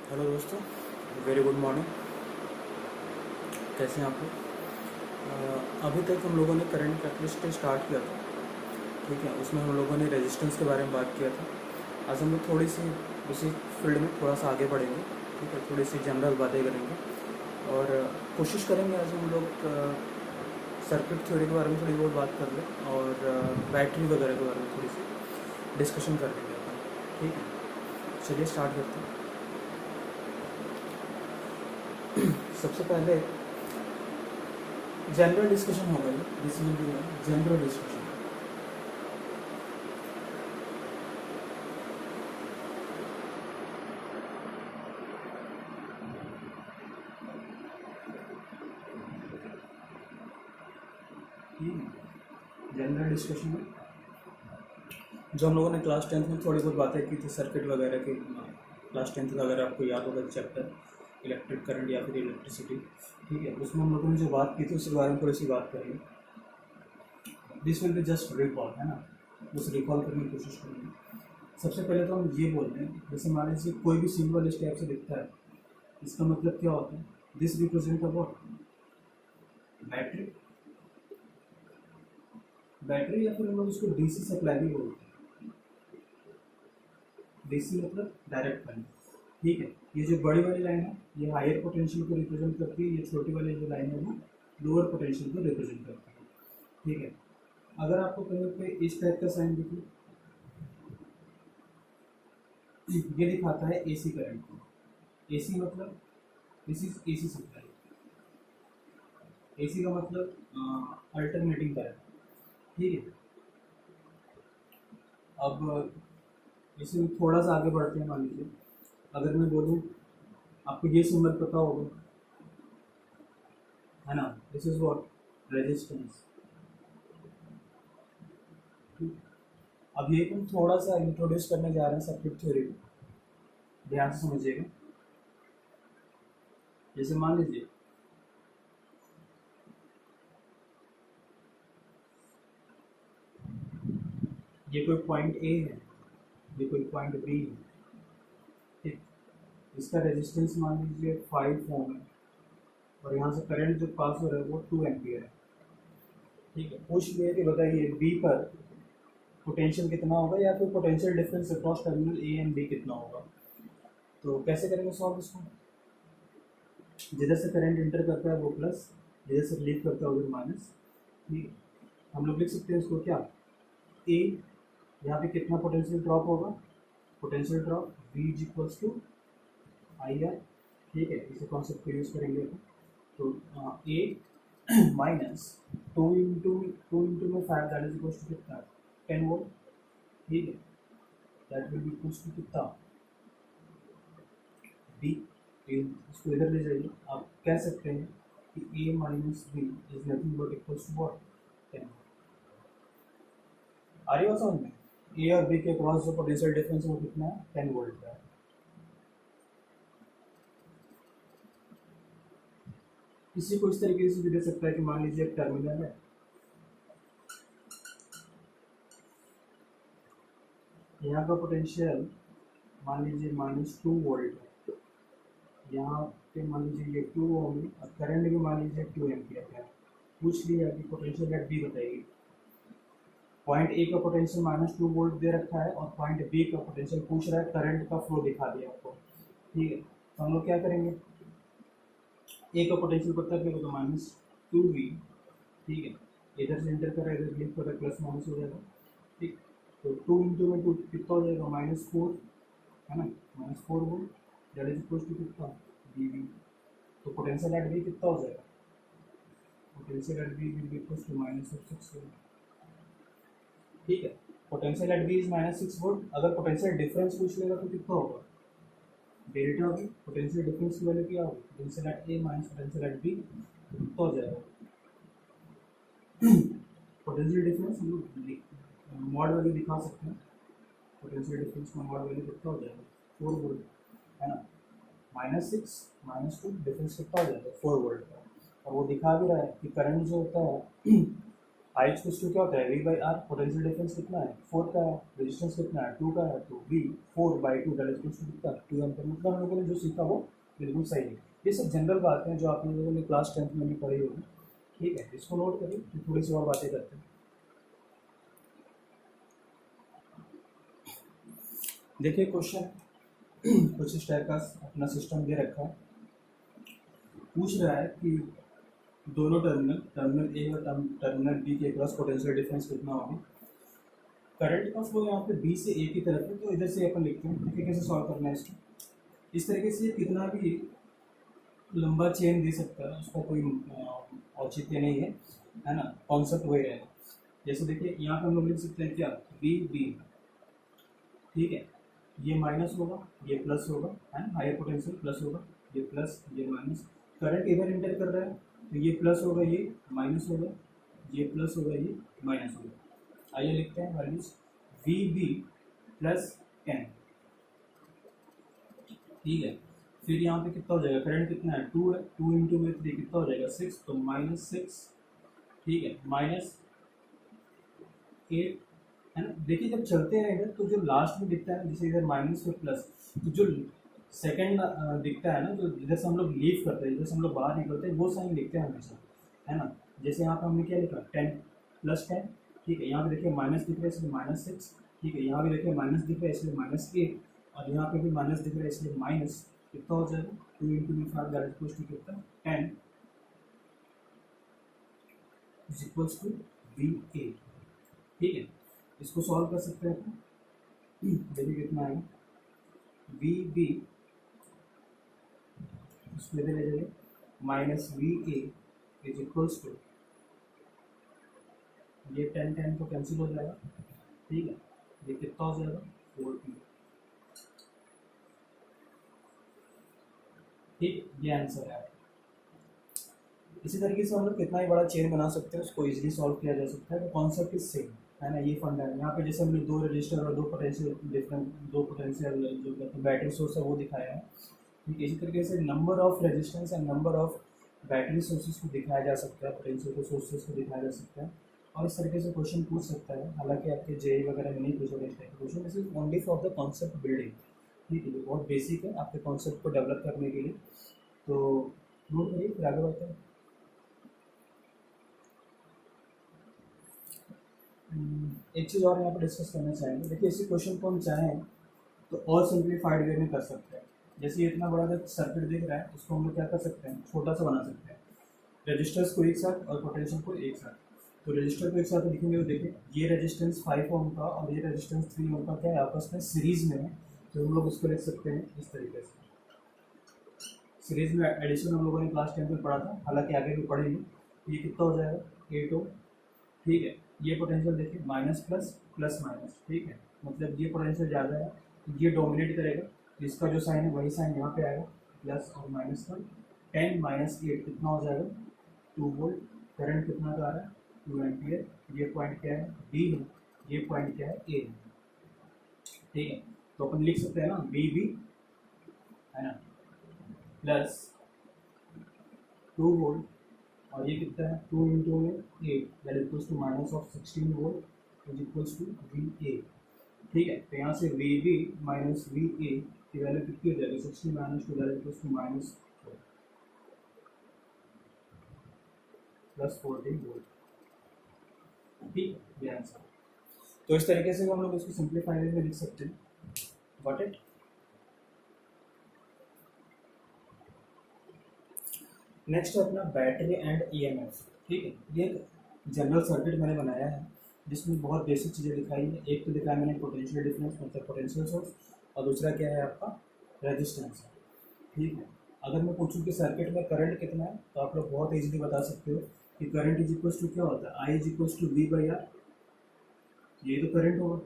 Hello दोस्तों, very good morning. कैसे हैं आप लोग? अभी तक हम लोगों ने करंट कैरेक्टरिस्टिक स्टार्ट किया था, ठीक है। उसमें हम लोगों ने रेजिस्टेंस के बारे में बात किया था। आज हम लोग थोड़ी सी उसी फील्ड में थोड़ा सा आगे बढ़ेंगे, ठीक है। थोड़ी सी जनरल बातें करेंगे और कोशिश करेंगे आज हम लोग सर्किट थ्योरी के बारे में थोड़ी बहुत बात कर लें और बैटरी वगैरह के बारे में थोड़ी सी डिस्कशन कर लेंगे अपन, ठीक है। चलिए स्टार्ट करते हैं। सबसे पहले जनरल डिस्कशन होगा, this will be general discussion. General discussion में जो हम लोगों ने क्लास 10th में थोड़ी बहुत बातें की थी सर्किट वगैरह की। क्लास 10th का अगर आपको याद होगा चैप्टर इलेक्ट्रिक करंट या फिर इलेक्ट्रिसिटी, ठीक है, उसमें हम लोगों ने जो बात की थी उसके बारे में थोड़ी सी बात करेंगे। This will be just recall, है ना, उस रिकॉल करने की कोशिश करेंगे। सबसे पहले तो हम ये बोल रहे हैं, जैसे मान लीजिए कोई भी सिंबल इस टाइप से दिखता है, इसका मतलब क्या होता है? This represent a what? Battery. Battery या फिर हम लोग उसको डीसी सप्लाई भी बोलते हैं। डीसी मतलब डायरेक्ट करंट, ठीक है। ये जो बड़ी वाली लाइन है ये हायर पोटेंशियल को रिप्रेजेंट करती है, ये छोटी वाली जो लाइन है वो लोअर पोटेंशियल को रिप्रेजेंट करती है, ठीक है। अगर आपको कहीं पे इस टाइप का साइन दिखे, ये दिखाता है एसी करंट को। एसी मतलब this is AC supply. AC का मतलब अल्टरनेटिंग करंट, ठीक है। अब इसे थोड़ा सा आगे बढ़ते हैं। मान लीजिए अगर मैं बोलूँ, आपको ये सिंबल पता होगा, है ना, दिस इज व्हाट? रेजिस्टेंस। अब ये हम थोड़ा सा इंट्रोड्यूस करने जा रहे हैं सर्किट थ्योरी को, ध्यान से समझिएगा। जैसे मान लीजिए ये कोई पॉइंट ए है, ये कोई पॉइंट बी है, ठीक। इसका रेजिस्टेंस मान लीजिए 5 ओम है और यहाँ से करंट जो पास हो रहा है वो 2 एम्पियर है, ठीक है। पूछ लिया कि बताइए बी पर पोटेंशियल कितना होगा या फिर potential difference across terminal A and B कितना होगा। तो कैसे करेंगे सॉल्व इसको? जिधर से करंट इंटर करता है वो प्लस, जिधर से लीव करता है उधर माइनस, ठीक है। हम लोग लिख सकते हैं इसको क्या? ए, यहाँ पे कितना पोटेंशियल ड्रॉप होगा? Potential drop V is equals to I R, ठीक है। इसे कॉन्सेप्ट को यूज़ करेंगे तो ए माइनस 2 इंटू में 5, दैट इज इक्वल्स टू कितना? 10 वोल्ट, ठीक है। That will be equals to कितना? बी। इसको इधर ले जाइए, आप कह सकते हैं कि A minus B is nothing but equals to what? 10। आ रही हो समझ में? ए और बी के क्रॉस जो पोटेंशियल डिफरेंस है वो कितना है? 10 वोल्ट का है। इसी को इस तरीके से भी दे सकता है कि मान लीजिए एक टर्मिनल है, यहाँ का पोटेंशियल मान लीजिए -2 वोल्ट है, यहाँ पे मान लीजिए ये 2 ओम है और करंट भी मान लीजिए 2 एम्पियर का है। पूछ लिया कि पोटेंशियल एट बी बताइए। पॉइंट ए का पोटेंशियल -2 वोल्ट दे रखा है और पॉइंट बी का पोटेंशियल पूछ रहा है, करंट का फ्लो दिखा दिया आपको, ठीक है। तो हम लोग क्या करेंगे? ए का पोटेंशियल पता है तो -2V, ठीक है। इधर से इंटर कर रहा है, इधर लीव कर रहा है, प्लस माइनस हो जाएगा, ठीक। तो 2 इंटू में 2 कितना हो जाएगा? -4, है ना, -4 volt, that is equal to कितना? dV। तो पोटेंशियल एट बी कितना हो जाएगा? Potential at B will be equal to -6 volt, ठीक है। Potential at B is -6 volt. अगर पोटेंशियल डिफरेंस पूछ लेगा तो कितना होगा? Delta B. पोटेंशियल डिफरेंस की वैल्यू क्या होगी? Potential at A minus potential at B, कितना हो जाएगा? पोटेंशियल डिफरेंस हम लोग मॉड वैल्यू दिखा सकते हैं। पोटेंशियल डिफरेंस का मॉड वैल्यू कितना हो जाएगा? 4 वोल्ट, है ना। -6 -2 डिफरेंस कितना हो जाएगा? 4 वोल्ट का। और वो दिखा भी रहा है कि करंट जो होता है आई इक्वल्स टू क्या होता है V by R, potential difference कितना है 4 का है, रेजिस्टेंस कितना है 2 का है, तो V 4 by 2 that equals to कितना 2 एम्पीयर। मतलब हम लोगों ने जो सीखा वो बिल्कुल सही है। ये सब जनरल बातें हैं जो आप लोगों ने क्लास 10th में भी पढ़ी होगी, ठीक है, इसको नोट करिए, फिर थोड़ी सी और बातें करते हैं। देखिए क्वेश्चन कुछ इस टाइप का अपना सिस्टम दे रखा है, पूछ रहा है कि दोनों टर्मिनल ए और टर्मिनल बी के क्रॉस पोटेंशियल डिफरेंस कितना होगा। करंट का फ्लो यहाँ पे बी से ए की तरफ है, तो इधर से अपन लिखते हैं। देखिए कैसे सॉल्व करना है इसको। इस तरीके से कितना भी लंबा चेन दे सकता है, उसका कोई औचित्य नहीं है ना, कॉन्सेप्ट वही है। जैसे देखिए यहाँ पे हम लोग लिख सकते हैं क्या बी बी, ठीक है, ये माइनस होगा ये प्लस होगा, है ना, हायर पोटेंशियल प्लस होगा, ये प्लस ये माइनस, करंट इधर इंटर कर रहा है तो ये प्लस होगा ये माइनस होगा, ये प्लस होगा ये माइनस होगा। आइए लिखते हैं वैल्यूज वी बी प्लस 10, ठीक है। फिर यहाँ पे कितना हो जाएगा, करंट कितना है 2 है, 2 इंटू में 3 कितना हो जाएगा 6, तो -6, ठीक है, -8, है ना। देखिए जब चलते हैं इधर तो जो लास्ट में दिखता है जैसे इधर माइनस और प्लस, तो जो सेकंड दिखता है ना, जो इधर से हम लोग लीव करते हैं, इधर से हम लोग बाहर निकलते हैं, वो साइन लिखते हैं हमेशा, है ना। जैसे यहाँ पे हमने क्या लिखा 10 प्लस 10, ठीक है, यहाँ पे देखिए माइनस दिख रहा है इसलिए -6, ठीक है, यहाँ भी देखिए माइनस दिख रहा है इसलिए -8, और यहाँ पे भी माइनस दिख रहा है इसलिए माइनस कितना हो जाएगा 2 इंटू में 5 दैट इक्वल्स टू कितना 10 is equals to V A, ठीक है। इसको सॉल्व कर सकते हैं अपन, देखिए कितना आएगा वी बी, इसको इधर ले जाइए, minus V A is equals to, ये 10 तो कैंसिल हो जाएगा, ठीक है, ये कितना हो जाएगा 4p, ठीक, ये आंसर है। इसी तरीके से हम लोग कितना ही बड़ा चेन बना सकते हैं, उसको इजीली सॉल्व किया जा सकता है। तो कॉन्सेप्ट इज सेम, है ना, ये फंडा है। यहाँ पे जैसे हमने 2 रजिस्टर और 2 पोटेंशियल डिफरेंट, 2 पोटेंशियल जो बैटरी सोर्स है वो दिखाया है, ठीक है। इसी तरीके से number of resistance and number of battery sources को दिखाया जा सकता है, पोटेंशियल सोर्सेज को दिखाया जा सकता है, और इस तरीके से क्वेश्चन पूछ सकता है। हालांकि आपके जेई वगैरह में नहीं पूछोगे इस टाइप का question, this is only for the concept building, ठीक है, ये बहुत बेसिक है आपके कॉन्सेप्ट को डेवलप करने के लिए। तो नोट करिए, फिर आगे बढ़ते हैं। एक चीज़ और यहाँ पर डिस्कस करना चाहेंगे। देखिए इसी क्वेश्चन को हम चाहें तो और सिंप्लीफाइड वे में कर सकते हैं। जैसे ये इतना बड़ा सर्किट दिख रहा है, उसको हम लोग क्या कर सकते हैं, छोटा सा बना सकते हैं, रजिस्टर्स को एक साथ और पोटेंशियल को एक साथ। तो रजिस्टर को एक साथ दिखेंगे तो देखिए ये रेजिस्टेंस 5 ओम का और ये रेजिस्टेंस 3 ओम का क्या है, आपस में सीरीज में है, तो हम लोग उसको लिख सकते हैं इस तरीके से। सीरीज में एडिशन हम लोगों ने क्लास 10 में पढ़ा था, हालांकि आगे भी पढ़ेंगे। ये कितना हो जाएगा 8 ओम, ठीक है। ये पोटेंशियल देखिए माइनस प्लस प्लस माइनस, ठीक है, मतलब ये पोटेंशियल ज़्यादा है तो ये डोमिनेट करेगा, तो इसका जो साइन है वही साइन यहाँ पे आएगा, प्लस और माइनस का 10 माइनस 8 कितना हो जाएगा 2 वोल्ट। करंट कितना का आ रहा है 2 एम्पियर। ये पॉइंट क्या है बी है, ये पॉइंट क्या है ए है, ठीक है। तो अपन लिख सकते हैं ना बी बी, है ना, प्लस 2 वोल्ट, और ये कितना है 2 इंटू में 8 that equals to minus of 16 volt is equals to V A, ठीक है। तो यहाँ से V B minus V A की वैल्यू कितनी हो जाएगी 16 minus 2 that equals to minus plus 14 volt, ठीक है, ये आंसर। तो इस तरीके से हम लोग इसको सिंप्लीफाई में लिख सकते हैं। Got it. नेक्स्ट है अपना बैटरी एंड ईएमएफ, ठीक है। ये जनरल सर्किट मैंने बनाया है जिसमें बहुत बेसिक चीज़ें दिखाई है। एक तो दिखाया मैंने पोटेंशियल डिफरेंस मतलब पोटेंशियल सोर्स, और दूसरा क्या है आपका रेजिस्टेंस, ठीक है। अगर मैं पूछूं कि सर्किट में करंट कितना है तो आप लोग बहुत इजीली बता सकते हो कि करंट इज इक्वल्स टू क्या होता है, I is equals to V by R, ये तो करंट होगा,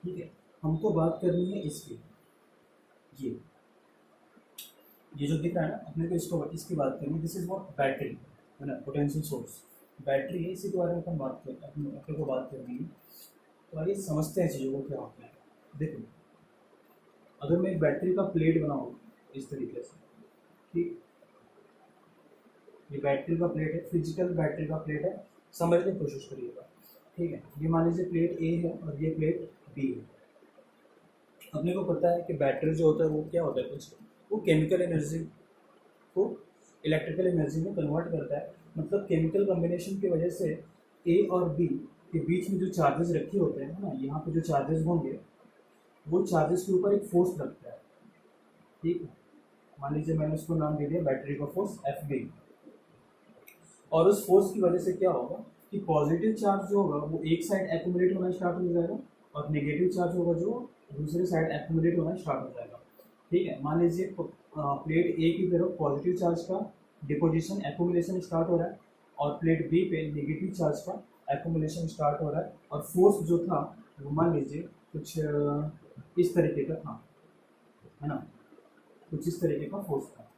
ठीक है। हमको बात करनी है इसकी, ये जो दिख रहा है ना अपने को, इसको इसकी बात करनी है। दिस इज वॉट बैटरी, है ना, पोटेंशियल सोर्स बैटरी है, इसी के बारे में अपन बात कर अपने को बात करनी है। तो आइए समझते हैं चीज़ों को क्या होता है। देखो अगर मैं एक बैटरी का प्लेट बनाऊँ इस तरीके से, ठीक, ये बैटरी का प्लेट है, फिजिकल बैटरी का प्लेट है, समझने की कोशिश करिएगा। ठीक है, ये मान लीजिए प्लेट ए है और ये प्लेट बी है। अपने को पता है कि बैटरी जो होता है वो क्या होता है, कुछ वो केमिकल एनर्जी को इलेक्ट्रिकल एनर्जी में कन्वर्ट करता है। मतलब केमिकल कॉम्बिनेशन की वजह से ए और बी के बीच में जो चार्जेस रखे होते हैं ना, यहाँ पे जो चार्जेस होंगे वो चार्जेस के ऊपर एक फोर्स लगता है। ठीक है, मान लीजिए मैंने उसको नाम दे दिया बैटरी का फोर्स एफ बी। और उस फोर्स की वजह से क्या होगा कि पॉजिटिव चार्ज जो होगा वो एक साइड एक्यूमुलेट होना स्टार्ट हो जाएगा और नेगेटिव चार्ज होगा जो दूसरे साइड एक्यूमुलेट होना स्टार्ट हो जाएगा। ठीक है, मान लीजिए प्लेट ए की तरफ पॉजिटिव चार्ज का डिपोजिशन एक्यूमुलेशन स्टार्ट हो रहा है और प्लेट बी पे नेगेटिव चार्ज का एक्यूमुलेशन स्टार्ट हो रहा है। और फोर्स जो था वो मान लीजिए कुछ इस तरीके का था, है ना, कुछ इस तरीके का फोर्स था।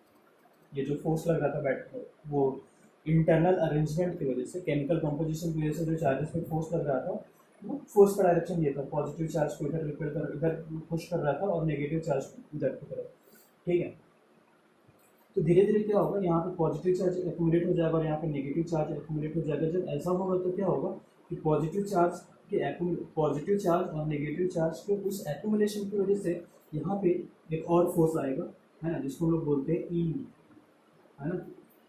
ये जो फोर्स लग रहा था बैटरी वो इंटरनल अरेंजमेंट की वजह से, केमिकल कंपोजिशन की वजह से जो चार्जेस पे फोर्स लग रहा था वो फोर्स का डायरेक्शन ये था, पॉजिटिव चार्ज को इधर रिपेल कर इधर पुश कर रहा था और नेगेटिव चार्ज को इधर की तरफ। ठीक है, तो धीरे धीरे क्या होगा, यहाँ पे पॉजिटिव चार्ज एक्यूमुलेट हो जाएगा और यहाँ पे नेगेटिव चार्ज एक्यूमुलेट हो जाएगा। जब ऐसा होगा तो क्या होगा कि पॉजिटिव चार्ज और नेगेटिव चार्ज के उस एक्यूमुलेशन की वजह से यहाँ पे एक और फोर्स आएगा, है ना, जिसको हम लोग बोलते हैं ई, है ना।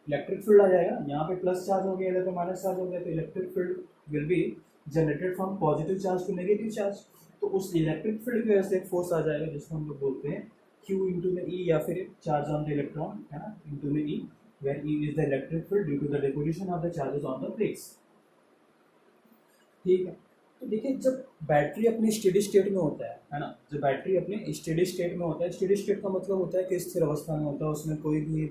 इलेक्ट्रिक फील्ड आ जाएगा, यहाँ पे प्लस चार्ज हो गया इधर पे माइनस चार्ज हो गया, तो electric field will be generated from positive charge to negative charge. तो उस इलेक्ट्रिक फील्ड की वजह से एक फोर्स आ जाएगा जिसको हम लोग बोलते हैं Q इंटू में E, या फिर चार्ज ऑन द इलेक्ट्रॉन, है ना, इंटू में E, where E is the electric field due to the deposition of the charges on the plates. ठीक है, तो देखिए जब बैटरी अपनी स्टेडी स्टेट में होता है ना, जब बैटरी अपने स्टेडी स्टेट में होता है, स्टेडी स्टेट का मतलब होता है कि स्थिर अवस्था में होता है, उसमें कोई भी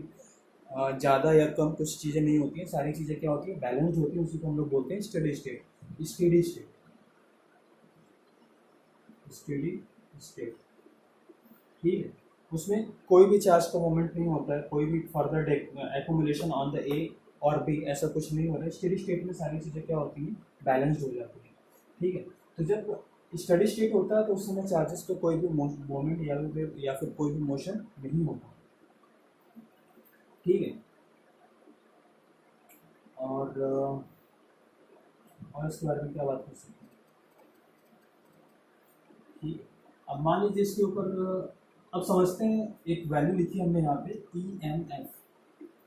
ज़्यादा या कम कुछ चीज़ें नहीं होती हैं, सारी चीज़ें क्या होती हैं, बैलेंस्ड होती हैं, उसी को हम लोग बोलते हैं steady state. Steady state, steady state, ठीक है, उसमें कोई भी चार्ज का मूवमेंट नहीं होता है, कोई भी फर्दर एक्यूमुलेशन ऑन द ए और बी ऐसा कुछ नहीं हो रहा है। स्टेडी स्टेट में सारी चीज़ें क्या होती हैं, बैलेंस्ड हो जाती हैं। ठीक है, तो जब स्टेडी स्टेट होता है तो उस समय चार्जेस को कोई भी मूवमेंट या फिर कोई भी मोशन नहीं होता। ठीक है, और इसके बारे में क्या बात कर सकते हैं। ठीक है, अब मान लीजिए इसके ऊपर अब समझते हैं, एक वैल्यू लिखी हमने यहाँ पे EMF।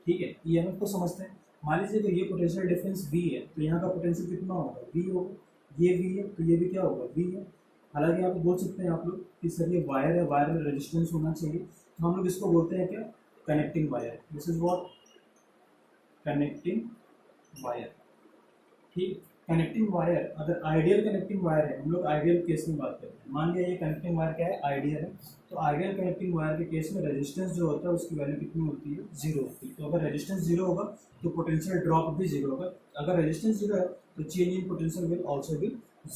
ठीक है, EMF को समझते हैं। मान लीजिए कि ये पोटेंशियल डिफरेंस V है, तो यहाँ का पोटेंशियल कितना होगा, V होगा। ये V है तो ये भी क्या होगा, V है। हालांकि आप बोल सकते हैं आप लोग कि सर ये वायर है, वायर में रेजिस्टेंस होना चाहिए, तो हम लोग इसको बोलते हैं क्या, connecting wire. This is what, connecting wire. ठीक, कनेक्टिंग वायर अगर आइडियल कनेक्टिंग वायर है, हम लोग आइडियल केस में बात करते हैं, मान लिया ये कनेक्टिंग वायर क्या है, आइडियल है, तो आइडियल कनेक्टिंग वायर के केस में रेजिस्टेंस जो होता है उसकी वैल्यू कितनी होती है, 0 होती है। तो अगर रेजिस्टेंस 0 होगा तो पोटेंशियल ड्रॉप भी 0 होगा। अगर रेजिस्टेंस 0 है तो change in potential will also be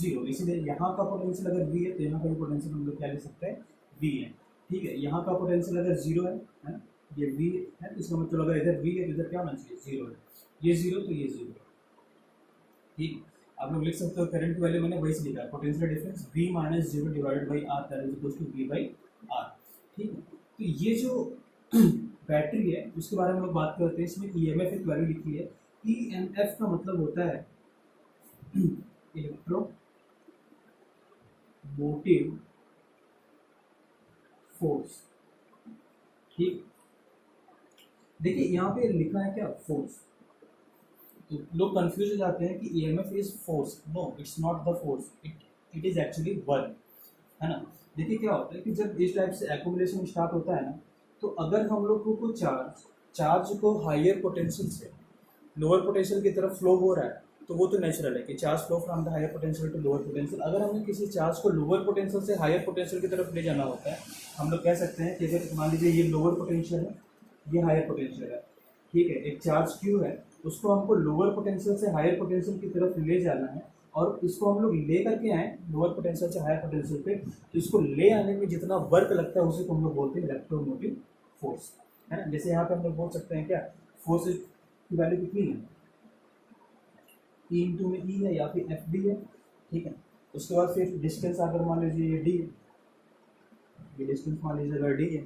0। इसीलिए यहाँ का पोटेंशियल अगर V है तो यहाँ का भी पोटेंशियल हम लोग क्या ले सकते हैं, V है। ठीक है, यहाँ का पोटेंशियल अगर 0 है ना, ये V है, इसका मतलब अगर इधर V है तो इधर क्या होना चाहिए, 0 है। ये 0 तो ये 0। ठीक, आप लोग लिख सकते हो करंट की वैल्यू मैंने वही से लिखा है, potential difference V minus 0 divided by R that is equal to V by R। ठीक है, तो ये जो बैटरी है उसके बारे में हम लोग बात करते हैं। इसमें EMF एक वैल्यू लिखी है। EMF का मतलब होता है इलेक्ट्रो मोटिव फोर्स। ठीक, देखिए यहाँ पे लिखा है क्या, फोर्स, तो लोग कंफ्यूज हो जाते हैं कि EMF is force. No, it's not the force, it is actually work, है ना। देखिए क्या होता है कि जब इस टाइप से एक्यूमुलेशन स्टार्ट होता है ना, तो अगर हम लोग को चार्ज को हायर पोटेंशियल से लोअर पोटेंशियल की तरफ फ्लो हो रहा है तो वो तो नेचुरल है कि charge flow from the higher potential to lower potential. अगर हमें किसी चार्ज को लोअर पोटेंशियल से हायर पोटेंशियल की तरफ ले जाना होता है, हम लोग कह सकते हैं कि अगर मान लीजिए ये लोअर पोटेंशियल है, ये हायर पोटेंशियल है, ठीक है, एक चार्ज Q है, उसको हमको लोअर पोटेंशियल से हायर पोटेंशियल की तरफ ले जाना है और इसको हम लोग ले करके आए लोअर पोटेंशियल से हायर पोटेंशियल पे, तो इसको ले आने में जितना वर्क लगता है उसी को हम लोग बोलते हैं इलेक्ट्रोमोटिव फोर्स, है ना। जैसे यहाँ पे हम लोग बोल सकते हैं क्या, फोर्स की वैल्यू कितनी है, E इंटू में E है या फिर FB है। ठीक है, उसके बाद फिर डिस्टेंस अगर मान लीजिए ये D है, ये डिस्टेंस मान लीजिए अगर D है,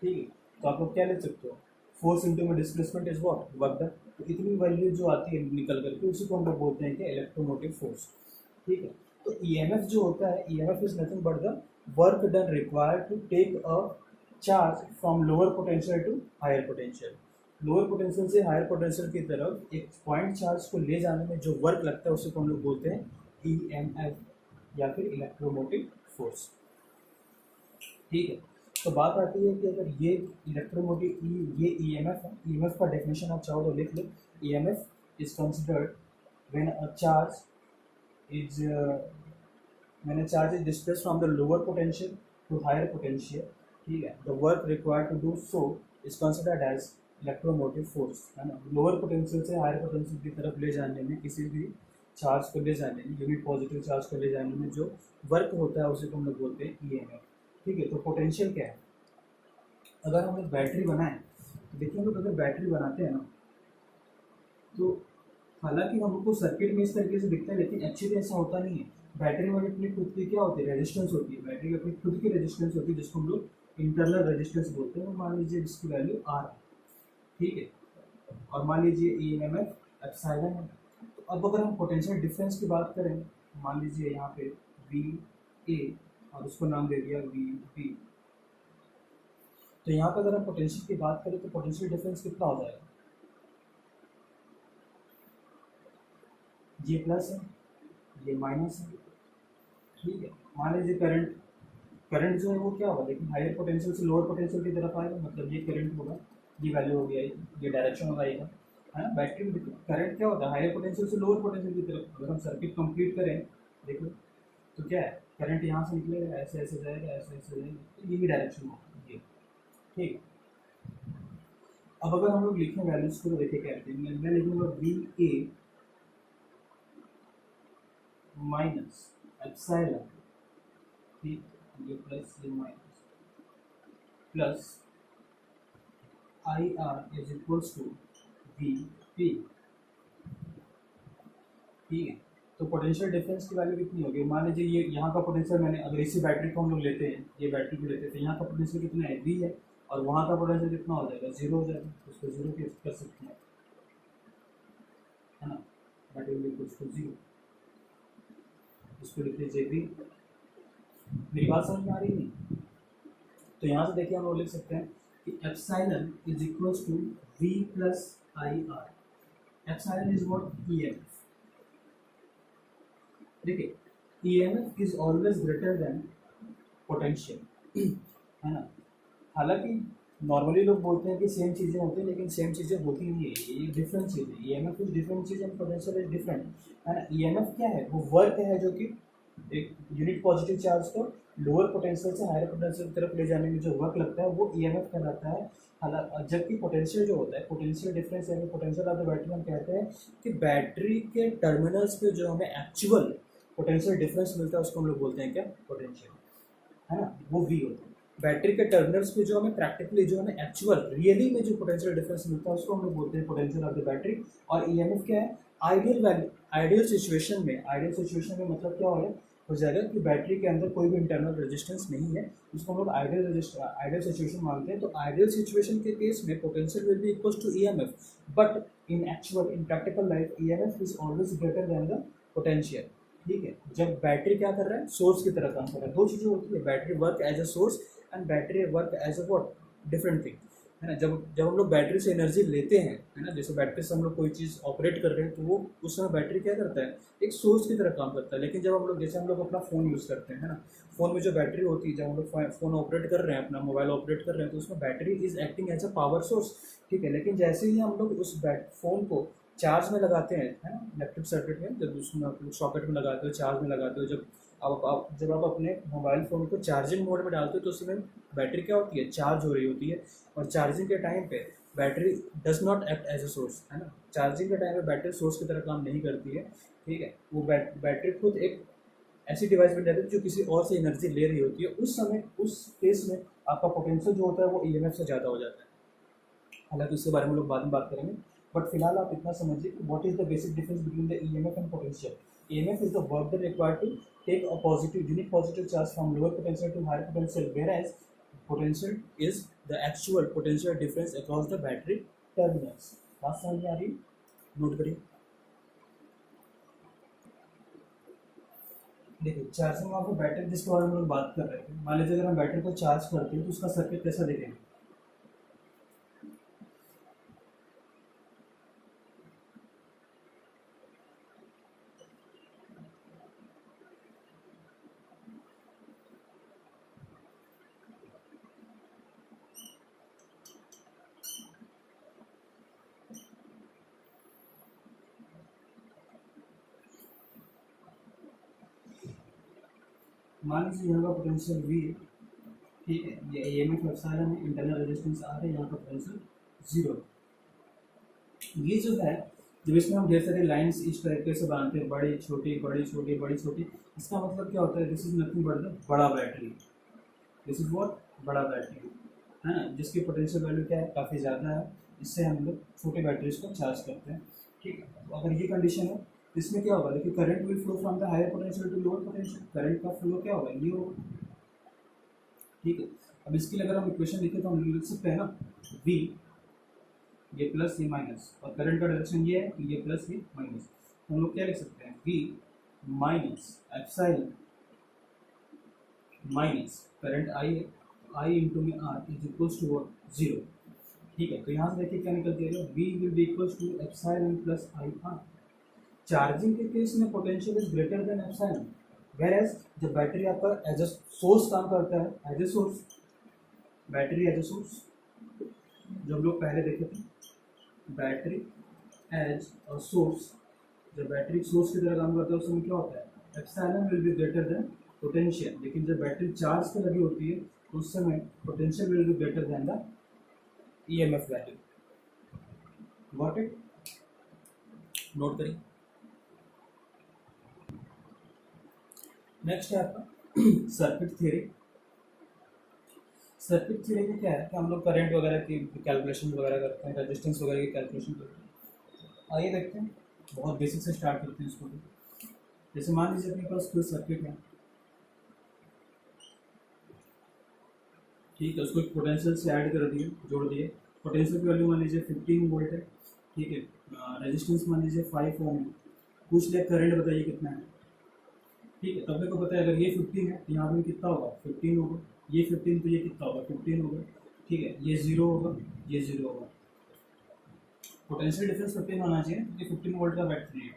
ठीक है, तो आप लोग क्या लिख सकते हो, फोर्स इंटू में displacement is what, work done. तो इतनी वैल्यू जो आती है निकल करके उसी को हम लोग बोलते हैं कि इलेक्ट्रोमोटिव फोर्स। ठीक है, तो ईएमएफ जो होता है, EMF is nothing but the work done required to take a charge from lower potential to higher potential. Lower potential से हायर पोटेंशियल की तरफ एक पॉइंट चार्ज को ले जाने में जो वर्क लगता है उसी को हम लोग बोलते हैं ईएमएफ या फिर इलेक्ट्रोमोटिव फोर्स। ठीक है, तो बात आती है कि अगर ये इलेक्ट्रोमोटिव ये ईएमएफ है, ईएमएफ का डेफिनेशन आप चाहो तो लिख लो। EMF is considered when a charge is when a charge is displaced from the lower potential to higher potential, ठीक है, the work required to do so is considered as electromotive force, है ना। Lower potential से higher potential की तरफ ले जाने में, किसी भी चार्ज को ले जाने में, यूनिट पॉजिटिव चार्ज को ले जाने में जो वर्क होता है उसी को हम लोग बोलते हैं ईएमएफ। ठीक है, तो पोटेंशियल क्या है, अगर हम लोग बैटरी बनाएं तो देखिए हम लोग अगर बैटरी बनाते हैं ना, तो हालांकि हमको सर्किट में इस तरीके से दिखता है लेकिन एक्चुअली ऐसा होता नहीं है। बैटरी में अपनी खुद की क्या होती है, रेजिस्टेंस होती है। बैटरी की अपनी खुद की रेजिस्टेंस होती है जिसको हम लोग इंटरनल रेजिस्टेंस बोलते हैं। मान लीजिए जिसकी वैल्यू आर है, ठीक है, और मान लीजिए ईएमएफ एप्सिलॉन है। तो अब अगर हम पोटेंशियल डिफरेंस की बात करें, मान लीजिए यहाँ पे वी ए और उसको नाम दे दिया वी बी, तो यहाँ पे अगर हम पोटेंशियल की बात करें तो पोटेंशियल डिफरेंस कितना हो जाएगा, ये प्लस है ये माइनस है। ठीक है, मान लीजिए करंट जो है वो क्या होगा, लेकिन हायर पोटेंशियल से लोअर पोटेंशियल की तरफ आएगा, मतलब ये करंट होगा, ये वैल्यू हो गया, ये डायरेक्शन होगा आएगा, है ना। बैटरी में करंट क्या होता है, हायर पोटेंशियल से लोअर पोटेंशियल की तरफ। अगर हम सर्किट कंप्लीट करें देखो तो क्या है, करंट यहाँ से निकलेगा, ऐसे ऐसे जाएगा, ऐसे ऐसे जाएगा, तो ये भी डायरेक्शन होगा ये। ठीक है, अब अगर हम लोग लिखें वैल्यूज को तो देखिए क्या है, मैं लिखूंगा वी ए माइनस एप्सिलॉन, ठीक, ये प्लस ये minus, plus I R is equals to V P. ठीक है, तो पोटेंशियल डिफरेंस की वैल्यू कितनी होगी, मान लीजिए ये यहाँ का पोटेंशियल, मैंने अगर इसी बैटरी को हम लोग लेते हैं, ये बैटरी को लेते हैं, तो यहाँ का पोटेंशियल कितना है, वी है, और वहाँ का पोटेंशियल कितना हो जाएगा, जीरो हो जाएगा। उसको जीरो कर सकते हैं, है ना, बैटरी इक्वल्स टू जीरो, इसको लिख लीजिए वी। मेरी बात समझ में आ रही नहीं, तो यहाँ से देखिए हम लोग लिख सकते हैं कि epsilon is equals to V plus I R. Epsilon is what, EMF. देखिए EMF is always greater than potential, है ना। हालांकि नॉर्मली लोग बोलते हैं कि सेम चीज़ें होती हैं, लेकिन सेम चीज़ें होती नहीं है, ये डिफरेंट चीज़ है। EMF is different cheese and potential is different, है ना। ईएमएफ क्या है, वो वर्क है जो कि एक यूनिट पॉजिटिव चार्ज को लोअर पोटेंशियल से हायर पोटेंशियल की तरफ ले जाने में जो वर्क लगता है वो ईएमएफ कहलाता है। हालांकि जबकि पोटेंशियल जो होता है, पोटेंशियल डिफरेंस या पोटेंशियल ऑफ द बैटरी, हम कहते हैं कि बैटरी के टर्मिनल्स पे जो हमें एक्चुअल पोटेंशियल डिफरेंस मिलता है उसको हम लोग बोलते हैं क्या, पोटेंशियल, है ना, वो वी होता है। बैटरी के टर्मिनल्स पे जो हमें प्रैक्टिकली, जो हमें एक्चुअल रियली में जो पोटेंशियल डिफरेंस मिलता है उसको हम लोग बोलते हैं पोटेंशियल ऑफ द बैटरी। और ईएमएफ क्या है, आइडियल वैल्यू, आइडियल सिचुएशन में मतलब क्या हो जाएगा कि बैटरी के अंदर कोई भी इंटरनल रेजिस्टेंस नहीं है, उसको हम लोग आइडियल सिचुएशन मानते हैं। तो आइडियल सिचुएशन के केस में potential will be equal to EMF, but in actual, in practical life EMF is always greater than the potential. ठीक है, जब बैटरी क्या कर रहा है, सोर्स की तरह काम कर रहा है। दो चीज़ें होती है, battery work as a source and battery work as a what, different thing, है ना। जब हम लोग बैटरी से एनर्जी लेते हैं, है ना, जैसे बैटरी से हम लोग कोई चीज़ ऑपरेट कर रहे हैं, तो वो उस समय बैटरी क्या करता है, एक सोर्स की तरह काम करता है। लेकिन जब हम लोग, जैसे हम लोग अपना फ़ोन यूज़ करते हैं, है ना, फ़ोन में जो बैटरी होती है, जब हम लोग फ़ोन ऑपरेट कर रहे हैं, अपना मोबाइल ऑपरेट कर रहे हैं, तो उसमें battery is acting as a power source. ठीक है, लेकिन जैसे ही हम लोग उस फ़ोन को चार्ज में लगाते हैं, है ना, इलेक्ट्रिक सर्किट में, जब उसमें आप सॉकेट में लगाते हो, चार्ज में लगाते हो, जब आप अपने मोबाइल फ़ोन को चार्जिंग मोड में डालते हो, तो उसमें बैटरी क्या होती है, चार्ज हो रही होती है। और चार्जिंग के टाइम पे battery does not act as a source, है ना। चार्जिंग के टाइम पे बैटरी सोर्स की तरह काम नहीं करती है। ठीक है, वो बैटरी खुद एक ऐसी डिवाइस बन जाती है जो किसी और से एनर्जी ले रही होती है। उस समय, उस केस में आपका पोटेंशियल जो होता है वो ईएमएफ से ज़्यादा हो जाता है। हालांकि उसके बारे में लोग बाद में बात करेंगे, बट फिलहाल आप इतना समझिए कि what is the basic difference between the EMF and potential. EMF is the work that required to take a positive unit positive charge from lower potential to higher potential, whereas potential is the actual potential difference across the battery terminals, बात समझ में आ रही है? Note करिए। देखिए charging of battery जिसके बारे में हम लोग बात कर रहे थे, मान लीजिए अगर हम बैटरी को चार्ज करते हैं तो उसका सर्किट कैसा दिखेगा। मान लीजिए यहाँ का पोटेंशियल वी है, ठीक है, ये ई एम एफ एप्सिलॉन है, इंटरनल रेजिस्टेंस आर है, यहाँ का पोटेंशियल जीरो। ये जो है, जब इसमें हम ढेर सारी लाइंस इस तरीके से बनाते हैं, बड़ी छोटी बड़ी छोटी बड़ी छोटी, इसका मतलब क्या होता है, this is nothing but the बड़ा बैटरी, दिस इज व्हाट, बड़ा बैटरी है ना, जिसकी पोटेंशियल वैल्यू क्या है, काफ़ी ज़्यादा है। इससे हम लोग छोटे बैटरीज को चार्ज करते हैं, ठीक है। तो अगर ये कंडीशन है, इसमें क्या होगा, देखिए current will flow from the higher potential to lower potential, current का फ्लो क्या होगा, ये होगा, ठीक है। अब इसके लिए अगर हम इक्वेशन लिखें तो हम लिख सकते हैं ना, वी, ये प्लस ये माइनस, और करंट का डायरेक्शन ये है, तो ये प्लस ये माइनस, हम लोग क्या लिख सकते हैं, V minus epsilon minus current I है, आई इंटू में R is equals to what, zero, ठीक है। तो यहाँ से देखिए क्या निकल जाएगा, V will be equals to epsilon plus I R. Charging के केस में potential is greater than epsilon, whereas जब बैटरी आपका एज अ सोर्स काम करता है, as a source, battery as a source, जब लोग पहले देखे थे बैटरी एज अ सोर्स, जब बैटरी सोर्स की तरह काम करता है उस समय क्या होता है, epsilon will be greater than potential. लेकिन जब बैटरी चार्ज पे लगी होती है तो उस समय potential will be greater than the EMF value. Got it, note करिए। नेक्स्ट है आपका सर्किट थ्योरी। सर्किट थ्योरी में क्या है कि हम लोग करंट वगैरह की कैलकुलेशन वगैरह करते हैं, रेजिस्टेंस वगैरह की कैलकुलेशन करते हैं। आइए देखते हैं, बहुत बेसिक से स्टार्ट करते हैं इसको। जैसे मान लीजिए अपने पास कोई सर्किट है, ठीक है, उसको एक पोटेंशियल से ऐड कर दिए, जोड़ दिए, पोटेंशियल की वैल्यू मान लीजिए 15 वोल्ट है, ठीक है, रेजिस्टेंस मान लीजिए 5 ओम है, पूछ लिया करंट बताइए कितना है, ठीक है। तब मेरे को पता है अगर ये 15 है तो यहाँ पर कितना होगा, 15 होगा, ये 15 तो ये कितना होगा, 15 होगा, ठीक है, ये 0 होगा, ये 0 होगा, पोटेंशियल डिफरेंस 15 होना चाहिए, ये 15 वोल्ट का बैटरी है,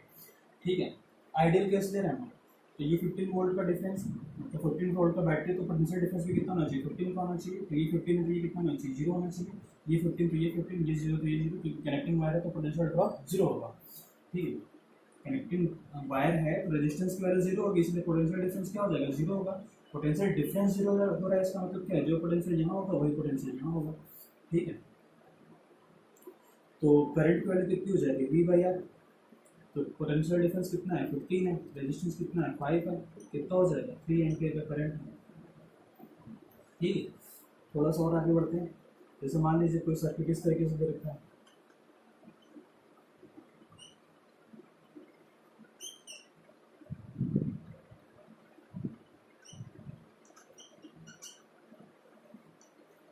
ठीक है। आइडियल केस ले रहे हैं हम, तो ये 15 वोल्ट का डिफरेंस, तो 15 वोल्ट का बैटरी, तो पोटेंशियल डिफरेंस भी कितना होना चाहिए, 15 का होना चाहिए, तो ये 15 तो ये कितना होना चाहिए, 0 होना चाहिए, ये 15 तो ये 15, ये 0 तो ये 0, तो कनेक्टिंग वायर है तो पोटेंशियल ड्रॉप 0 होगा, ठीक है। कनेक्टिंग वायर है तो रेजिस्टेंस की वैल्यू 0 होगी, इसलिए पोटेंशियल डिफरेंस क्या हो जाएगा, 0 होगा। पोटेंशियल डिफरेंस 0 हो रहा है, इसका मतलब क्या है, जो पोटेंशियल यहाँ होगा वही पोटेंशियल यहाँ होगा, ठीक है। तो करंट की वैल्यू कितनी हो जाएगी, वी बाई आर, तो पोटेंशियल डिफरेंस कितना है, 15 है, रेजिस्टेंस कितना है, 5 है, कितना हो जाएगा, 3 एम्पियर का करंट है, ठीक है। थोड़ा सा और आगे बढ़ते हैं। जैसे मान लीजिए कोई सर्किट इस तरीके से दे रखा है,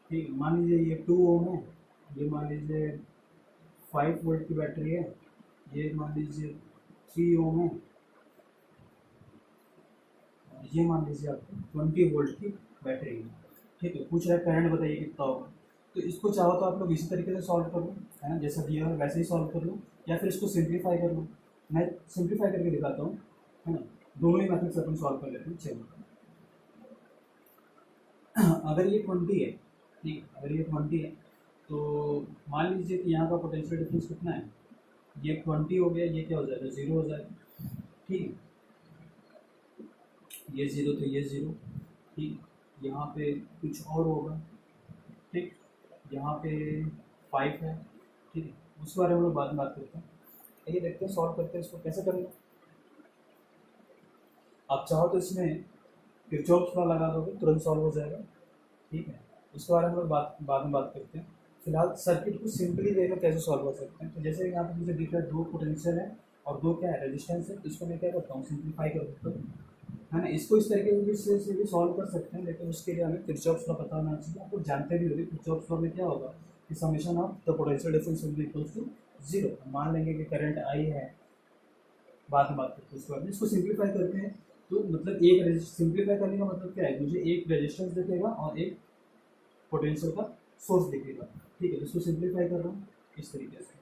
ठीक है, मान लीजिए ये 2 ओम है, ये मान लीजिए 5 वोल्ट की बैटरी है, ये मान लीजिए 3 ओम है, ये मान लीजिए आपको 20 वोल्ट की बैटरी है, ठीक है। पूछ रहा है करंट बताइए कितना होगा, तो इसको चाहो तो आप लोग इसी तरीके से सॉल्व कर लो, है ना, जैसा दिया है वैसे ही सॉल्व कर लो, या फिर इसको सिंप्लीफाई कर लो, मैं सिंप्लीफाई करके दिखाता हूँ, है ना, दोनों ही मेथड से अपन सॉल्व कर लेते हैं। चलो अगर ये 20 है, ठीक, अगर ये 20 है तो मान लीजिए कि यहाँ का पोटेंशियल डिफरेंस कितना है, ये 20 हो गया, ये क्या हो जाएगा, 0 हो जाएगा, ठीक है, ये 0 तो ये 0, ठीक, यहाँ पे कुछ और होगा, ठीक, यहाँ पे 5 है, ठीक है, उस बारे में हम लोग बाद में बात करते हैं। आइए देखते हैं, सॉल्व करते हैं, इसको कैसे करना। आप चाहो तो इसमें किरचॉफ लॉ लगा दोगे, तुरंत सॉल्व हो जाएगा, ठीक है, उसके बारे में हम लोग बाद में बात करते हैं। फिलहाल सर्किट को सिंपली वे में कैसे सॉल्व कर सकते हैं, तो जैसे यहाँ पे मुझे दिख रहा है 2 पोटेंशियल है और 2 क्या है, रेजिस्टेंस है, तो इसको मैं क्या करता हूँ, सिंप्लीफाई कर देता हूँ, है ना। इसको इस तरीके से भी सॉल्व कर सकते हैं, लेकिन उसके लिए हमें किरचॉफ लॉ पता होना चाहिए। आप लोग जानते भी होंगे किरचॉफ लॉ में क्या होगा, कि summation of the potential difference will be equals to zero. मान लेंगे कि करंट आई है, बाद में बात करते हैं उसके बाद में। इसको सिंप्लीफाई करते हैं तो मतलब एक सिंप्लीफाई करने का मतलब क्या है, मुझे एक रेजिस्टेंस दिखेगा और एक पोटेंशियल का सोर्स दिखेगा। ठीक है, तो इसको सिंप्लीफाई कर रहा हूँ इस तरीके से।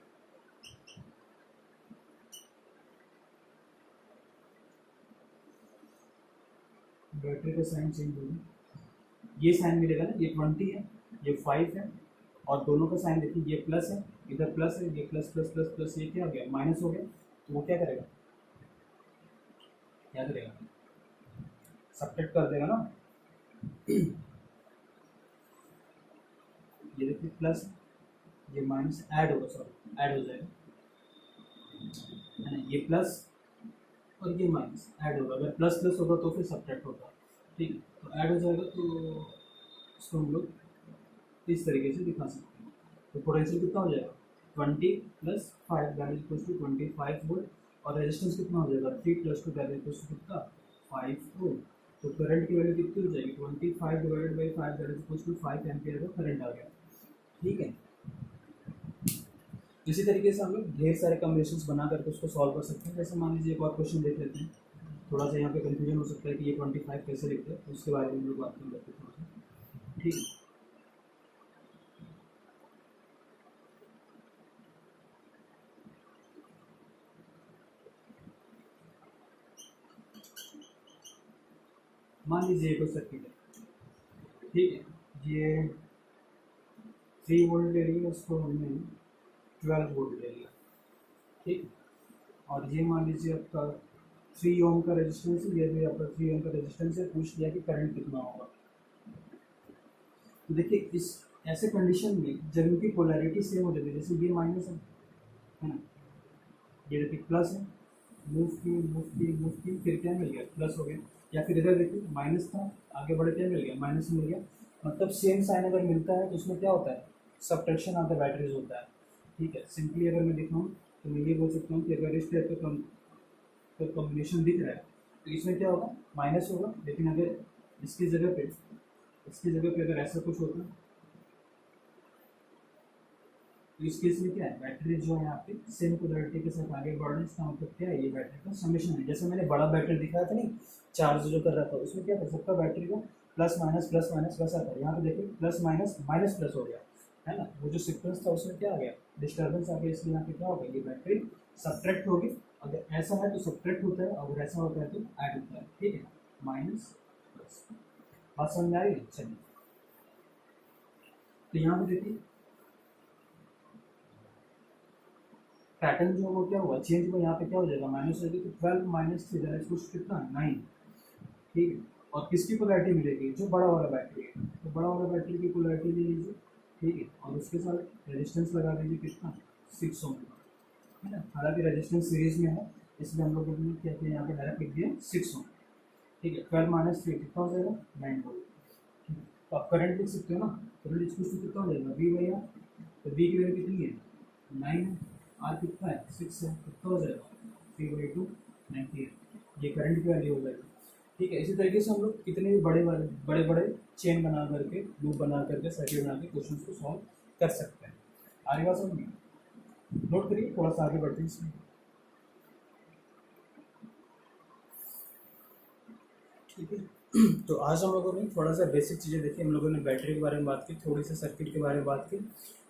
बैटरी का साइन चेंज होगा, ये साइन मिलेगा ना, ये 20 है, ये 5 है, और दोनों का साइन देखिए, ये प्लस है, इधर प्लस है, ये प्लस प्लस प्लस प्लस, ये क्या हो गया, माइनस हो गया। तो वो क्या करेगा, क्या करेगा, सब्ट्रैक्ट कर देगा ना। ये देखिए प्लस, ये माइनस ऐड होगा, सॉरी ऐड हो जाएगा, है ना, ये प्लस और ये माइनस ऐड होगा। अगर प्लस प्लस होगा तो फिर सब्ट्रैक्ट होगा। ठीक है, तो ऐड हो जाएगा, तो इसको हम लोग इस तरीके से दिखा सकते हैं। तो पोटेंशियल कितना हो जाएगा, 20 plus 5 that is equal to 25 volt, और रेजिस्टेंस कितना हो जाएगा, 3 plus 2 that is equal to कितना, 5 वोल्ट। तो करंट की वैल्यू कितनी हो जाएगी, 25 divided by 5 that is equal to 5 ampere का करंट आ गया। ठीक है, इसी तरीके से हम लोग ढेर सारे कॉम्बिनेशंस बना करके उसको सॉल्व कर सकते हैं। जैसे मान लीजिए एक और क्वेश्चन देख लेते हैं, थोड़ा सा यहाँ पे कंफ्यूजन हो सकता है कि ये 25 कैसे लिखते हैं, तो उसके बारे में हम लोग बात कर लेते हैं थोड़ा सा। ठीक है, मान लीजिए कोई सर्किट है, ठीक है, ये 3 वोल्ट ले लिया, उसको हमने 12 वोल्ट ले लिया। ठीक, और ये मान लीजिए आपका 3 ओम का रेजिस्टेंस है, ये भी आपका 3 ओम का रेजिस्टेंस है, पूछ लिया कि करंट कितना होगा। तो देखिए इस ऐसे कंडीशन में जब इनकी पोलैरिटी सेम हो जाती है, जैसे ये माइनस है ना, ये देखिए प्लस है, मूव की फिर क्या मिल गया, प्लस हो गया। या फिर इधर देखिए माइनस था, आगे बढ़े क्या मिल गया, माइनस मिल गया। मतलब सेम साइन अगर मिलता है तो उसमें क्या होता है, सब्ट्रैक्शन ऑफ द बैटरीज होता है। ठीक है, सिंपली अगर मैं दिखाऊँ तो मैं ये बोल सकता हूँ कि अगर इस टाइप का कॉम्बिनेशन दिख रहा है तो इसमें क्या होगा, माइनस होगा। लेकिन अगर इसकी जगह पे अगर ऐसा कुछ होता तो इस केस में क्या है, बैटरी जो है आपकी सेम पोलैरिटी के साथ आगे बढ़ रही है। इसका मतलब क्या है, ये बैटरी का समेशन है। जैसे मैंने बड़ा बैटरी दिखाया था नहीं, चार्ज जो कर रहा था, उसमें क्या था, सबका बैटरी का प्लस माइनस वैसा था। यहाँ पे देखिए प्लस माइनस माइनस प्लस हो गया, है ना। वो जो सीक्वेंस था उसमें क्या आ गया, डिस्टर्बेंस आ गया, इसलिए यहाँ पे क्या होगा, ये बैटरी सब्ट्रैक्ट होगी। अगर ऐसा है तो सब्ट्रैक्ट होता है, अगर ऐसा होता है तो ऐड होता है। ठीक है, माइनस प्लस, बात समझ में आ रही है। चलिए, तो यहाँ पे देखिए पैटर्न जो वो क्या हुआ, चेंज हुआ। यहाँ पे क्या हो जाएगा, माइनस हो जाएगी, तो 12 minus 3 that is equal to कितना, 9। ठीक है, और किसकी पोलैरिटी मिलेगी, जो बड़ा वाला बैटरी है, तो बड़ा वाला बैटरी की पोलैरिटी ले लीजिए। ठीक है, और उसके साथ रेजिस्टेंस लगा दीजिए कितना, 6 ओम का, है ना। हालांकि रेजिस्टेंस सीरीज में है, इसलिए हम लोग ने क्या किया, यहाँ पे डायरेक्ट लिख दिया 6 ओम। ठीक है, 12 माइनस 3 कितना हो जाएगा, 9 वोल्ट। ठीक है, तो आप करंट लिख सकते हो ना, करंट इक्वल टू कितना हो जाएगा, V बाई आर। तो V की वैल्यू कितनी है, 9 है, आर कितना है, 6 है, कितना हो जाएगा, 3/2 90 है। ये करंट की वैल्यू हो जाएगी। ठीक है, इसी तरीके से हम लोग कितने भी बड़े बड़े चेन बना करके, लूप बना करके, सर्किट बना के क्वेश्चन को सॉल्व कर सकते हैं। आगे बात समझिए, नोट करिए, थोड़ा सा आगे बढ़ते हैं इसमें। ठीक है, तो आज हम लोगों ने थोड़ा सा बेसिक चीज़ें देखी। हम लोगों ने बैटरी के बारे में बात की, थोड़ी सी सर्किट के बारे में बात की।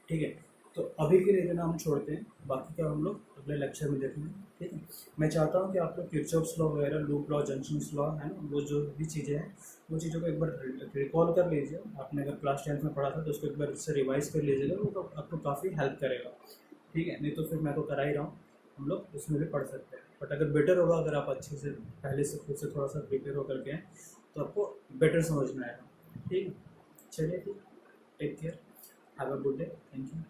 ठीक है, तो अभी के लिए इतना हम छोड़ते हैं, बाकी का हम लोग अगले लेक्चर में देखेंगे। ठीक है, मैं चाहता हूँ कि आप लोग किरचॉफ्स लॉ वगैरह, लूप लॉ, जंक्शंस लॉ, है ना, वो जो भी चीज़ें हैं वो चीज़ों को एक बार रिकॉल कर लीजिए। आपने अगर क्लास 10th में पढ़ा था तो उसको एक बार उससे रिवाइज कर लीजिएगा, वो तो आपको काफ़ी हेल्प करेगा। ठीक है, नहीं तो फिर मैं तो करा ही रहा हूँ, हम लोग उसमें भी पढ़ सकते हैं। बट अगर बेटर होगा अगर आप अच्छे से पहले से खुद से थोड़ा सा प्रिपेयर होकर के हैं तो आपको बेटर समझ में आएगा। ठीक है, चलिए, ठीक, take care, have a good day, thank you.